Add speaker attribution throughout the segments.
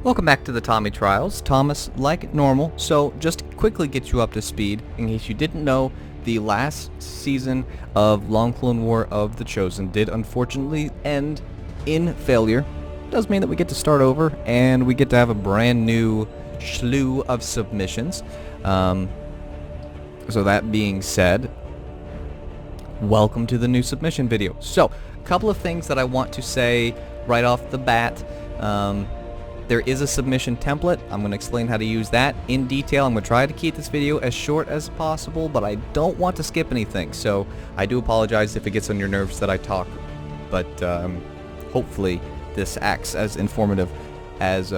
Speaker 1: Welcome back to the Tommy Trials. Thomas, like normal, so just quickly get you up to speed, in case you didn't know, the last season of Long Clone War of the Chosen did unfortunately end in failure. Does mean that we get to start over, and we get to have a brand new slew of submissions. So that being said, welcome to the new submission video. So, a couple of things that I want to say right off the bat. There is a submission template. I'm going to explain how to use that in detail. I'm going to try to keep this video as short as possible, but I don't want to skip anything, so I do apologize if it gets on your nerves that I talk, but hopefully this acts as informative as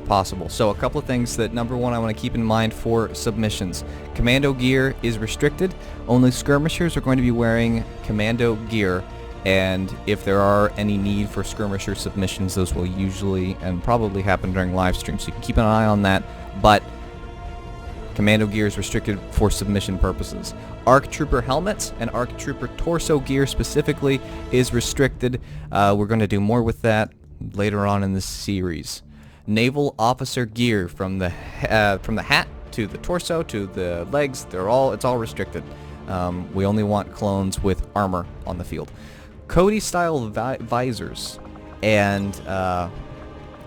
Speaker 1: possible. So a couple of things that, number one, I want to keep in mind for submissions. Commando gear is restricted. Only skirmishers are going to be wearing commando gear, and if there are any need for skirmisher submissions, those will usually and probably happen during live stream, so you can keep an eye on that, but commando gear is restricted for submission purposes. ARC Trooper helmets and ARC Trooper torso gear specifically is restricted. We're going to do more with that later on in this series. Naval officer gear from the hat to the torso to the legs, it's all restricted. We only want clones with armor on the field. Cody style visors and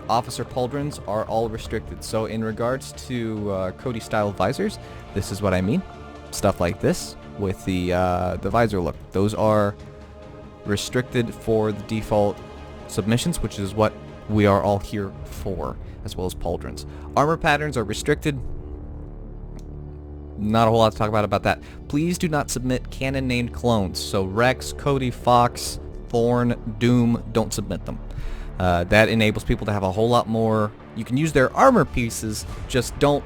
Speaker 1: officer pauldrons are all restricted. So in regards to Cody style visors, this is what I mean. Stuff like this with the visor look. Those are restricted for the default submissions, which is what we are all here for, as well as pauldrons. Armor patterns are restricted. Not a whole lot to talk about that. Please do not submit canon named clones. So Rex, Cody, Fox, Thorn, Doom, don't submit them. That enables people to have a whole lot more. You can use their armor pieces, just don't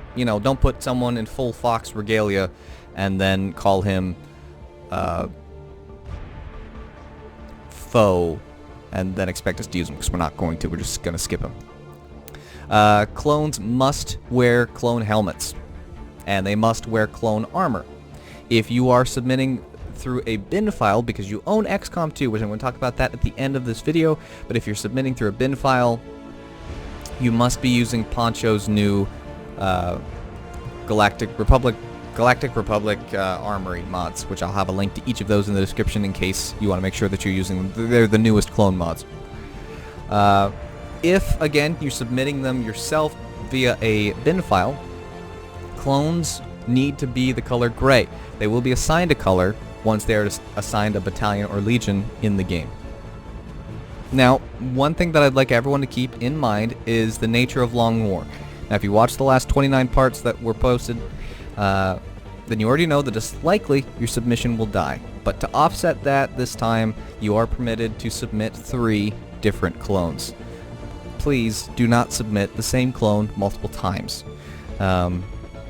Speaker 1: put someone in full Fox regalia and then call him foe and then expect us to use them, because we're not going to. We're just going to skip them. Clones must wear clone helmets, and they must wear clone armor. If you are submitting through a bin file, because you own XCOM 2, which I'm going to talk about that at the end of this video, but if you're submitting through a bin file, you must be using Poncho's new Galactic Republic Armory mods, which I'll have a link to each of those in the description in case you want to make sure that you're using them. They're the newest clone mods. If, again, you're submitting them yourself via a bin file, clones need to be the color gray. They will be assigned a color once they are assigned a battalion or legion in the game. Now, one thing that I'd like everyone to keep in mind is the nature of Long War. Now, if you watch the last 29 parts that were posted, then you already know that it's likely your submission will die. But to offset that this time, you are permitted to submit 3 different clones. Please do not submit the same clone multiple times.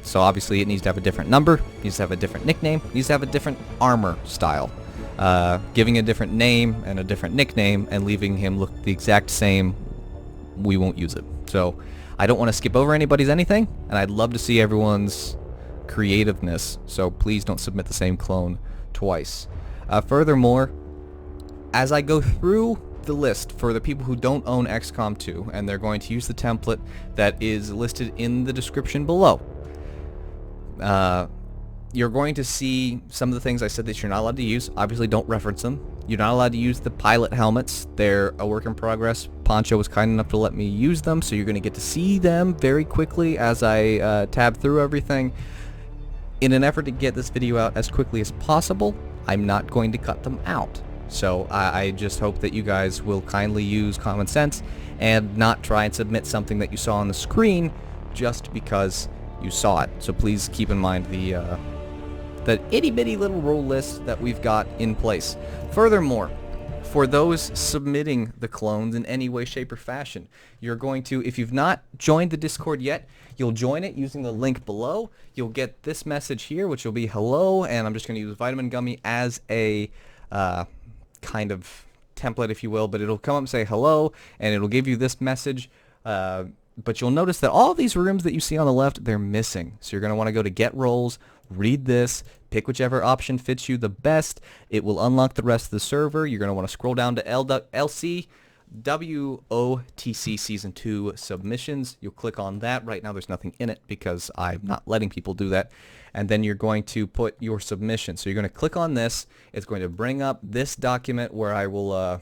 Speaker 1: So obviously it needs to have a different number, needs to have a different nickname, needs to have a different armor style. Giving a different name and a different nickname and leaving him look the exact same, we won't use it. So I don't want to skip over anybody's anything, and I'd love to see everyone's creativeness, so please don't submit the same clone twice. Furthermore, as I go through the list for the people who don't own XCOM 2, and they're going to use the template that is listed in the description below, you're going to see some of the things I said that you're not allowed to use. Obviously, don't reference them. You're not allowed to use the pilot helmets. They're a work in progress. Poncho was kind enough to let me use them, so you're going to get to see them very quickly as I tab through everything. In an effort to get this video out as quickly as possible, I'm not going to cut them out. So I just hope that you guys will kindly use common sense and not try and submit something that you saw on the screen just because you saw it. So please keep in mind the itty-bitty little rule list that we've got in place. Furthermore, for those submitting the clones in any way, shape, or fashion, you're going to, if you've not joined the Discord yet, you'll join it using the link below. You'll get this message here, which will be hello, and I'm just going to use Vitamin Gummy as a kind of template, if you will, but it'll come up and say hello, and it'll give you this message. But you'll notice that all of these rooms that you see on the left, they're missing. So you're going to want to go to Get Roles, read this, pick whichever option fits you the best. It will unlock the rest of the server. You're going to want to scroll down to LC, WOTC Season 2 submissions. You'll click on that. Right now there's nothing in it because I'm not letting people do that. And then you're going to put your submission. So you're going to click on this. It's going to bring up this document where I will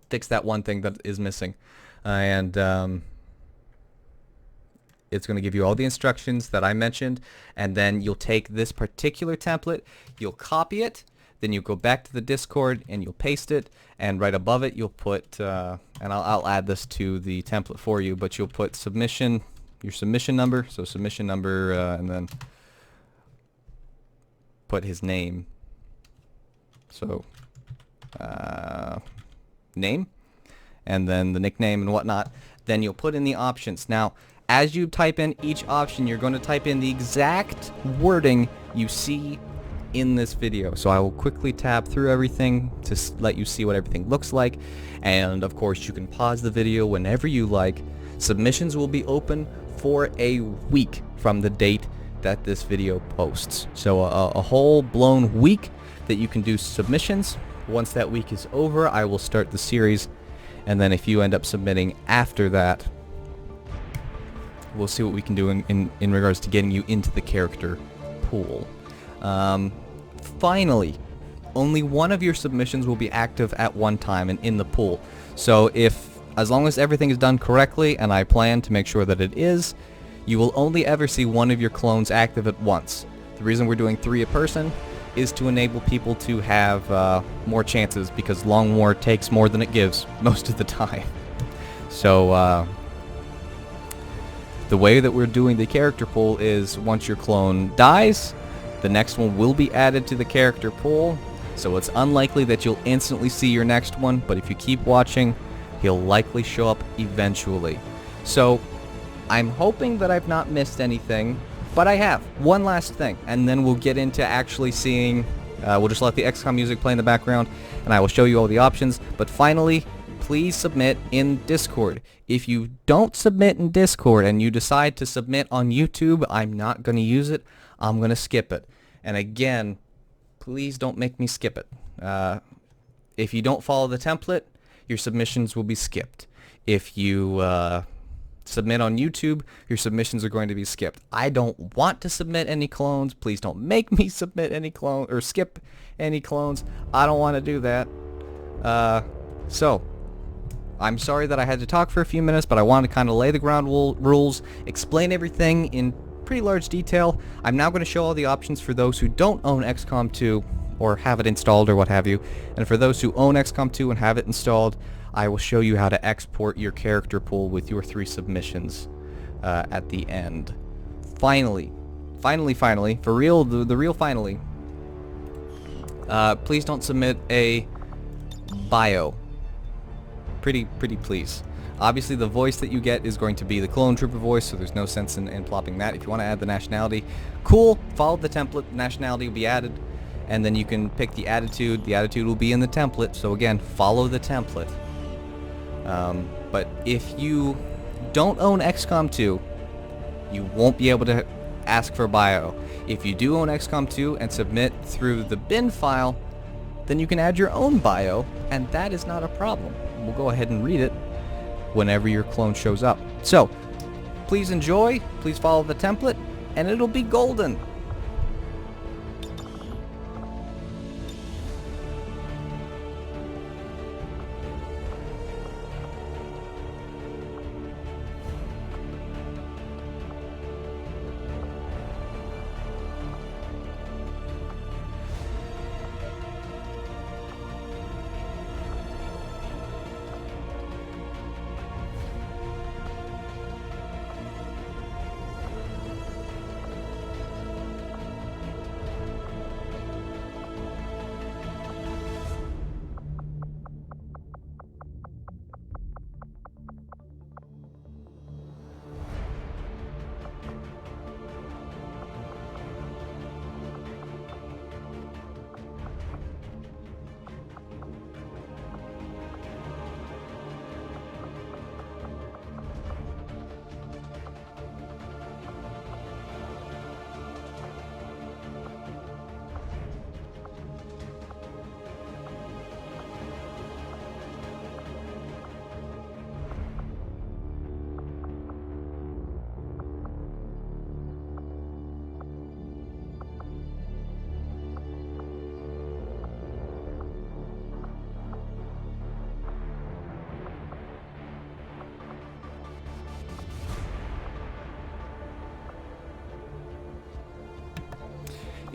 Speaker 1: fix that one thing that is missing. It's going to give you all the instructions that I mentioned, and then you'll take this particular template, you'll copy it, then you'll go back to the Discord and you'll paste it, and right above it you'll put, and I'll add this to the template for you, but you'll put submission, your submission number, so submission number, and then put his name, so name, and then the nickname and whatnot. Then you'll put in the options. Now, as you type in each option, you're going to type in the exact wording you see in this video. So I will quickly tab through everything to let you see what everything looks like. And of course, you can pause the video whenever you like. Submissions will be open for a week from the date that this video posts. So a whole blown week that you can do submissions. Once that week is over, I will start the series. And then if you end up submitting after that, we'll see what we can do in regards to getting you into the character pool. Finally, only one of your submissions will be active at one time and in the pool. So as long as everything is done correctly, and I plan to make sure that it is, you will only ever see one of your clones active at once. The reason we're doing 3 a person is to enable people to have more chances, because Long War takes more than it gives most of the time. So the way that we're doing the character pool is once your clone dies, the next one will be added to the character pool. So it's unlikely that you'll instantly see your next one, but if you keep watching, he'll likely show up eventually. So I'm hoping that I've not missed anything, but I have. One last thing, and then we'll get into actually seeing, we'll just let the XCOM music play in the background, and I will show you all the options. But finally, please submit in Discord. If you don't submit in Discord and you decide to submit on YouTube, I'm not going to use it. I'm going to skip it. And again, please don't make me skip it. If you don't follow the template, your submissions will be skipped. If you submit on YouTube, your submissions are going to be skipped. I don't want to submit any clones. Please don't make me submit any clones or skip any clones. I don't want to do that. So I'm sorry that I had to talk for a few minutes, but I wanted to kind of lay the ground rules, explain everything in pretty large detail. I'm now going to show all the options for those who don't own XCOM 2 or have it installed or what have you. And for those who own XCOM 2 and have it installed, I will show you how to export your character pool with your 3 submissions at the end. Finally, for real, the real finally, please don't submit a bio. Pretty please. Obviously the voice that you get is going to be the clone trooper voice, so there's no sense in plopping that. If you want to add the nationality, cool, follow the template, nationality will be added, and then you can pick the attitude. The attitude will be in the template, so again, follow the template. But if you don't own XCOM 2, you won't be able to ask for a bio. If you do own XCOM 2 and submit through the bin file, then you can add your own bio, and that is not a problem. We'll go ahead and read it whenever your clone shows up. So, please enjoy, please follow the template, and it'll be golden.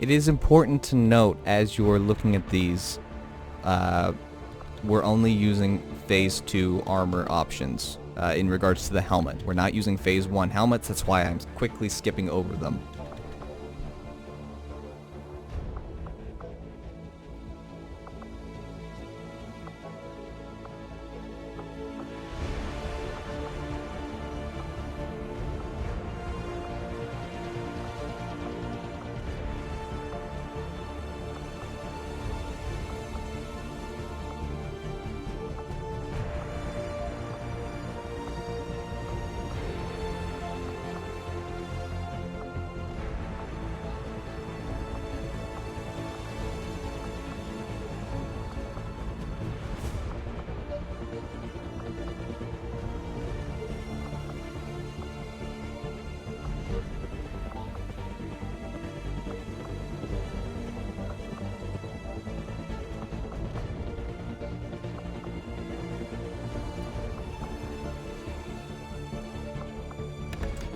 Speaker 1: It is important to note as you're looking at these, we're only using Phase 2 armor options in regards to the helmet. We're not using Phase 1 helmets, that's why I'm quickly skipping over them.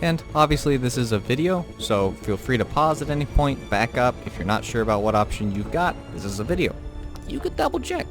Speaker 1: And obviously this is a video, so feel free to pause at any point, back up. If you're not sure about what option you've got, this is a video. You could double check.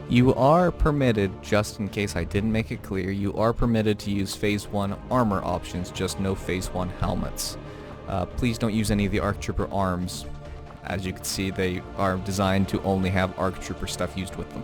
Speaker 1: You are permitted, just in case I didn't make it clear, you are permitted to use Phase 1 armor options, just no Phase 1 helmets. Please don't use any of the ARC Trooper arms. As you can see, they are designed to only have ARC Trooper stuff used with them.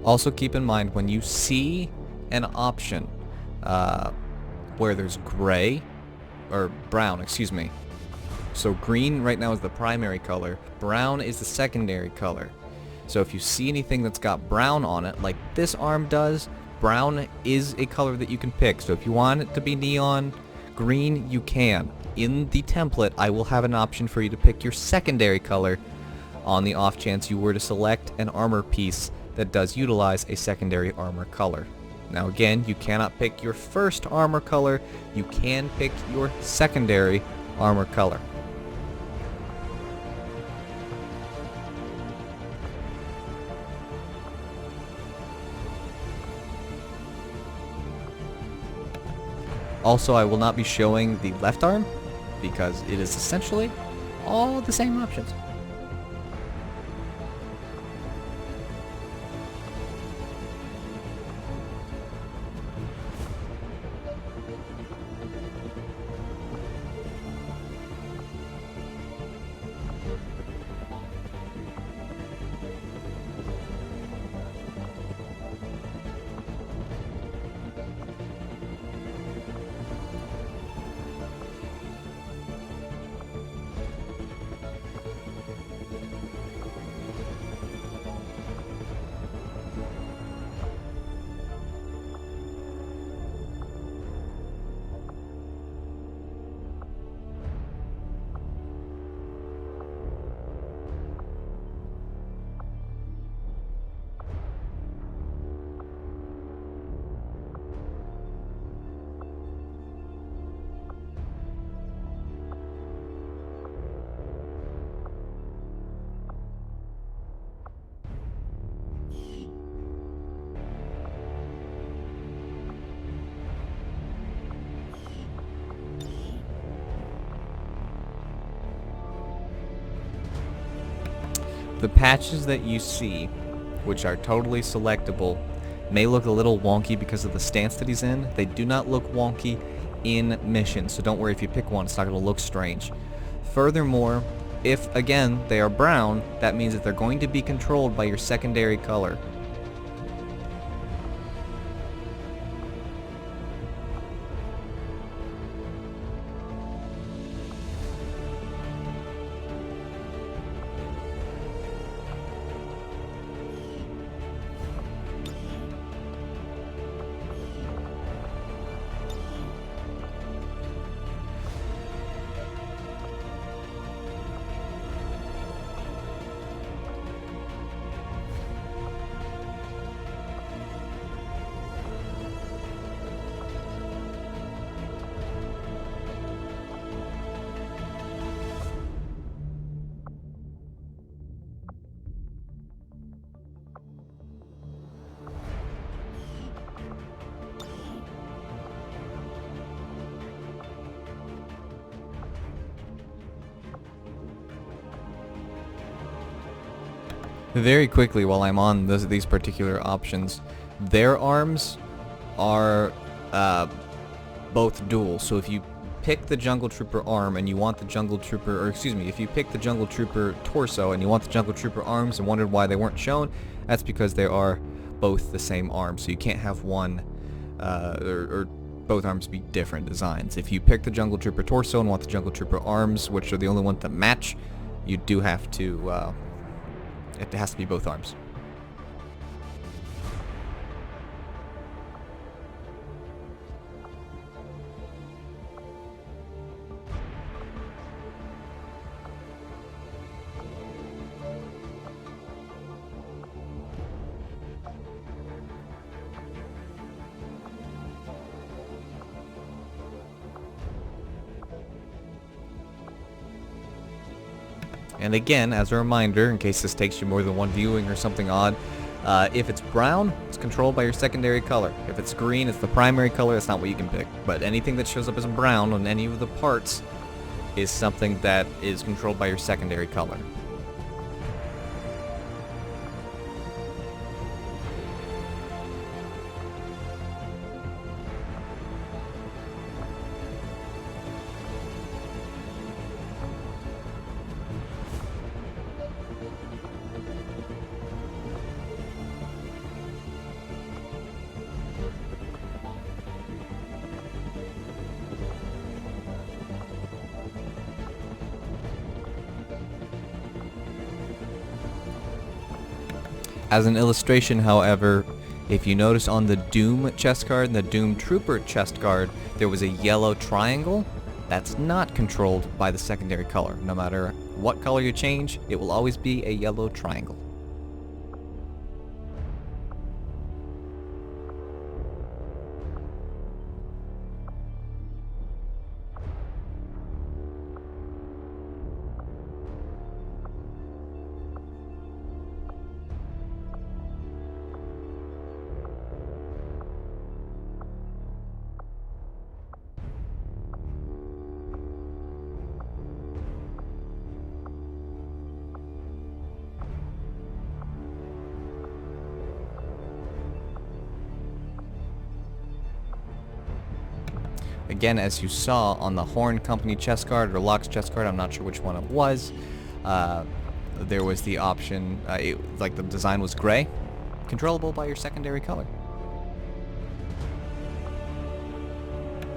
Speaker 1: Also keep in mind when you see an option where there's gray, or brown, excuse me. So green right now is the primary color, brown is the secondary color. So if you see anything that's got brown on it, like this arm does, brown is a color that you can pick. So if you want it to be neon green, you can. In the template, I will have an option for you to pick your secondary color on the off chance you were to select an armor piece that does utilize a secondary armor color. Now again, you cannot pick your first armor color, you can pick your secondary armor color. Also, I will not be showing the left arm because it is essentially all the same options. The patches that you see, which are totally selectable, may look a little wonky because of the stance that he's in. They do not look wonky in mission, so don't worry if you pick one, it's not going to look strange. Furthermore, if, again, they are brown, that means that they're going to be controlled by your secondary color. Very quickly, while I'm on these particular options, their arms are both dual. So if you pick the Jungle Trooper arm and you want the Jungle Trooper, or excuse me, if you pick the Jungle Trooper torso and you want the Jungle Trooper arms and wondered why they weren't shown, that's because they are both the same arm. So you can't have one or both arms be different designs. If you pick the Jungle Trooper torso and want the Jungle Trooper arms, which are the only ones that match, you do have to it has to be both arms. And again, as a reminder, in case this takes you more than one viewing or something odd, if it's brown, it's controlled by your secondary color. If it's green, it's the primary color. That's not what you can pick. But anything that shows up as brown on any of the parts is something that is controlled by your secondary color. As an illustration, however, if you notice on the Doom chest card and the Doom Trooper chest card, there was a yellow triangle. That's not controlled by the secondary color. No matter what color you change, it will always be a yellow triangle. Again, as you saw on the Horn Company chest card or Locke's chest card, I'm not sure which one it was, there was the option, like the design was gray, controllable by your secondary color.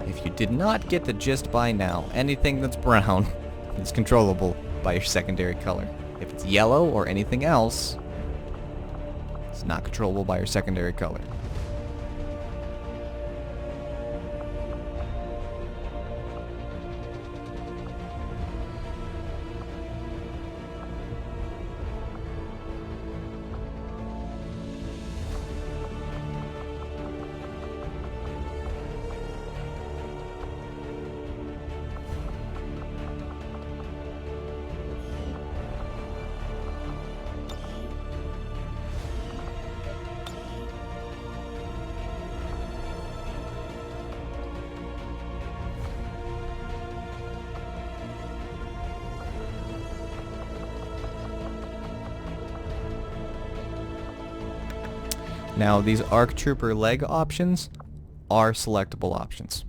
Speaker 1: If you did not get the gist by now, anything that's brown is controllable by your secondary color. If it's yellow or anything else, it's not controllable by your secondary color. Now, these ARC Trooper leg options are selectable options.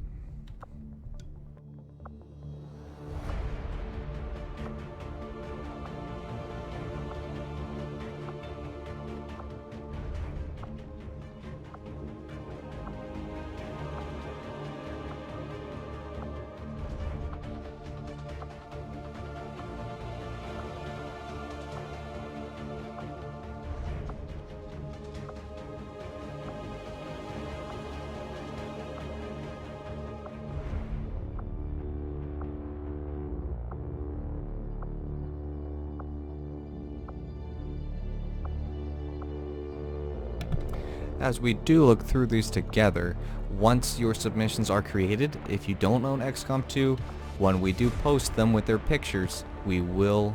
Speaker 1: As we do look through these together, once your submissions are created, if you don't own XCOM 2, when we do post them with their pictures, we will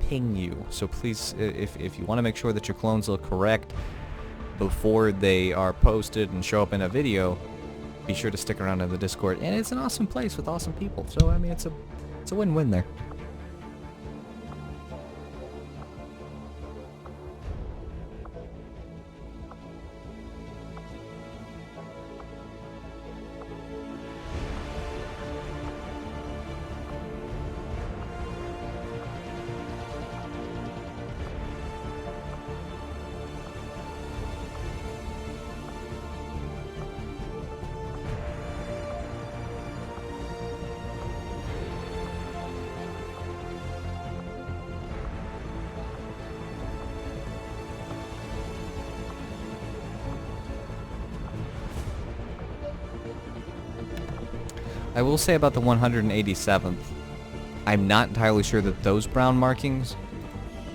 Speaker 1: ping you. So please, if you want to make sure that your clones look correct before they are posted and show up in a video, be sure to stick around in the Discord. And it's an awesome place with awesome people. So I mean, it's a win-win there. I will say about the 187th, I'm not entirely sure that those brown markings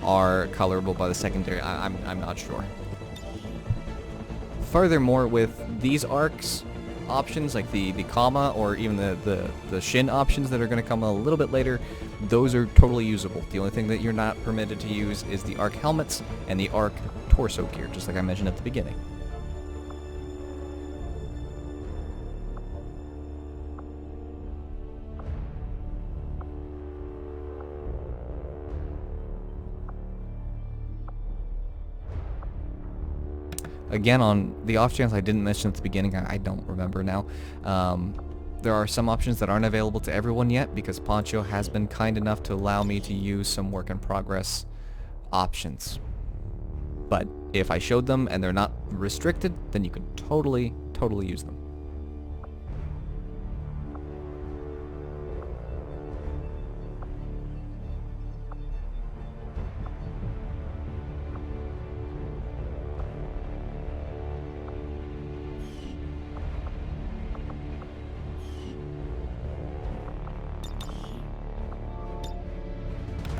Speaker 1: are colorable by the secondary. I'm not sure. Furthermore, with these arcs options, like the comma or even the shin options that are going to come a little bit later, those are totally usable. The only thing that you're not permitted to use is the arc helmets and the arc torso gear, just like I mentioned at the beginning. Again, on the off chance I didn't mention at the beginning, I don't remember now, there are some options that aren't available to everyone yet because Poncho has been kind enough to allow me to use some work in progress options. But if I showed them and they're not restricted, then you can totally use them.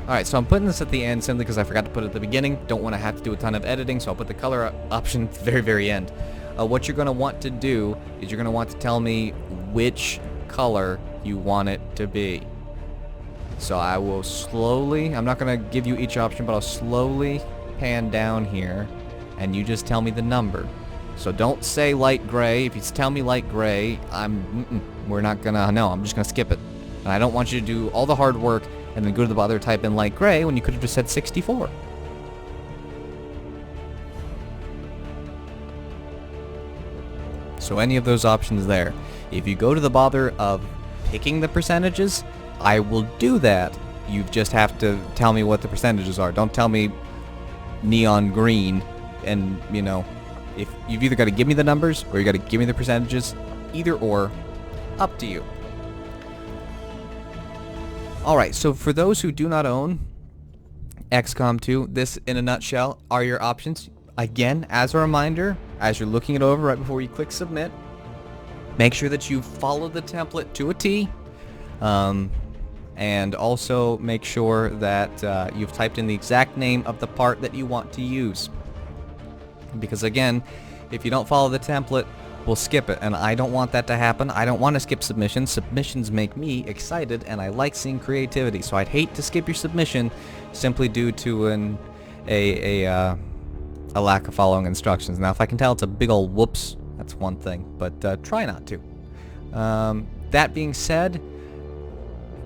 Speaker 1: Alright, so I'm putting this at the end simply because I forgot to put it at the beginning. Don't want to have to do a ton of editing, so I'll put the color option at the very, very end. What you're going to want to do is you're going to want to tell me which color you want it to be. So I will slowly, I'm not going to give you each option, but I'll slowly pan down here, and you just tell me the number. So don't say light gray. If you tell me light gray, we're not going to, no, I'm just going to skip it. And I don't want you to do all the hard work and then go to the bother type in light gray when you could have just said 64. So any of those options there. If you go to the bother of picking the percentages, I will do that. You just have to tell me what the percentages are. Don't tell me neon green, and you know, if you've either got to give me the numbers or you got to give me the percentages. Either or, up to you. Alright, so for those who do not own XCOM 2, this in a nutshell are your options. Again, as a reminder, as you're looking it over right before you click submit, make sure that you follow the template to a T, and also make sure that you've typed in the exact name of the part that you want to use. Because again, if you don't follow the template, we'll skip it, and I don't want that to happen. I don't want to skip submissions. Submissions make me excited, and I like seeing creativity. So I'd hate to skip your submission simply due to a lack of following instructions. Now, if I can tell it's a big old whoops, that's one thing, but try not to. That being said,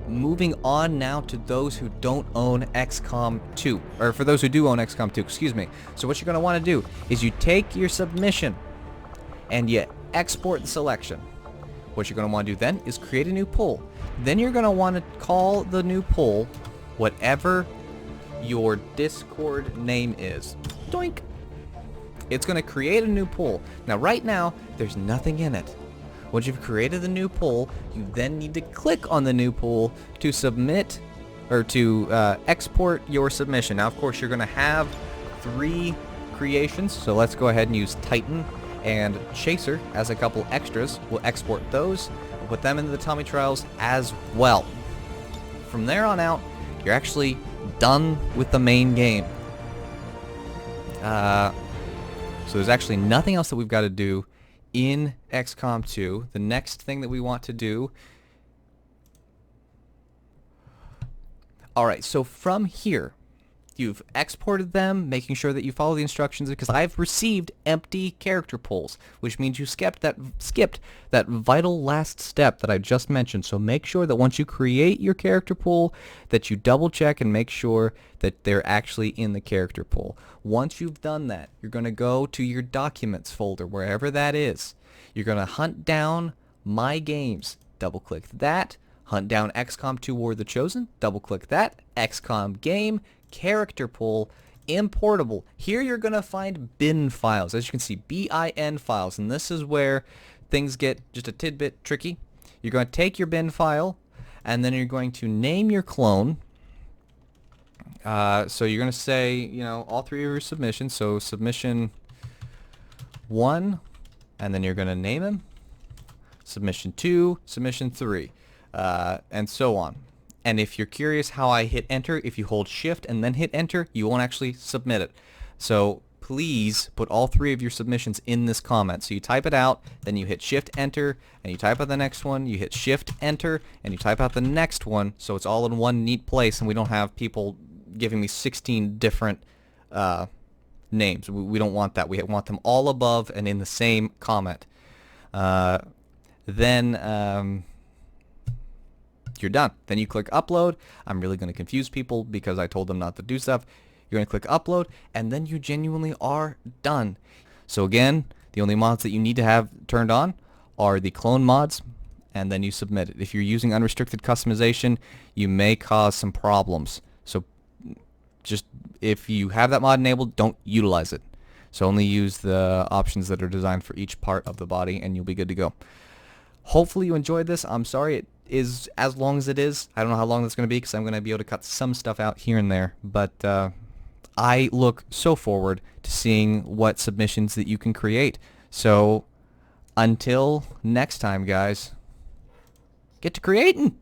Speaker 1: moving on now to those who don't own XCOM 2, or for those who do own XCOM 2, excuse me. So what you're going to want to do is you take your submission and you export the selection. What you're going to want to do then is create a new poll. Then you're going to want to call the new poll whatever your Discord name is. Doink! It's going to create a new poll. Now right now, there's nothing in it. Once you've created the new poll, you then need to click on the new poll to submit, or to export your submission. Now of course you're going to have 3 creations, so let's go ahead and use Titan and Chaser as a couple extras. We'll export those, we'll put them into the Tommy Trials as well. From there on out, you're actually done with the main game. So there's actually nothing else that we've got to do in XCOM 2. The next thing that we want to do... Alright, so from here, you've exported them, making sure that you follow the instructions, because I've received empty character polls, which means you skipped that vital last step that I just mentioned. So make sure that once you create your character poll, that you double check and make sure that they're actually in the character poll. Once you've done that, you're going to go to your documents folder, wherever that is. You're going to hunt down My Games, double click that, hunt down XCOM 2 War of the Chosen, double click that, XCOM game, character pool, importable. Here you're going to find bin files. As you can see, bin files, and this is where things get just a tidbit tricky. You're going to take your bin file, and then you're going to name your clone. So you're going to say, you know, all 3 of your submissions. So submission 1, and then you're going to name him. Submission 2, submission 3, and so on. And if you're curious how I hit enter, if you hold shift and then hit enter, you won't actually submit it. So please put all 3 of your submissions in this comment. So you type it out, then you hit shift enter, and you type out the next one, you hit shift enter, and you type out the next one, so it's all in one neat place, and we don't have people giving me 16 different names. We don't want that. We want them all above and in the same comment. Then you're done. Then you click upload. I'm really going to confuse people because I told them not to do stuff. You're going to click upload, and then you genuinely are done. So again, the only mods that you need to have turned on are the clone mods, and then you submit it. If you're using unrestricted customization, you may cause some problems. So just, if you have that mod enabled, don't utilize it. So only use the options that are designed for each part of the body, and you'll be good to go. Hopefully you enjoyed this. I'm sorry it is as long as it is. I don't know how long that's going to be, because I'm going to be able to cut some stuff out here and there. But I look so forward to seeing what submissions that you can create. So until next time, guys, get to creating!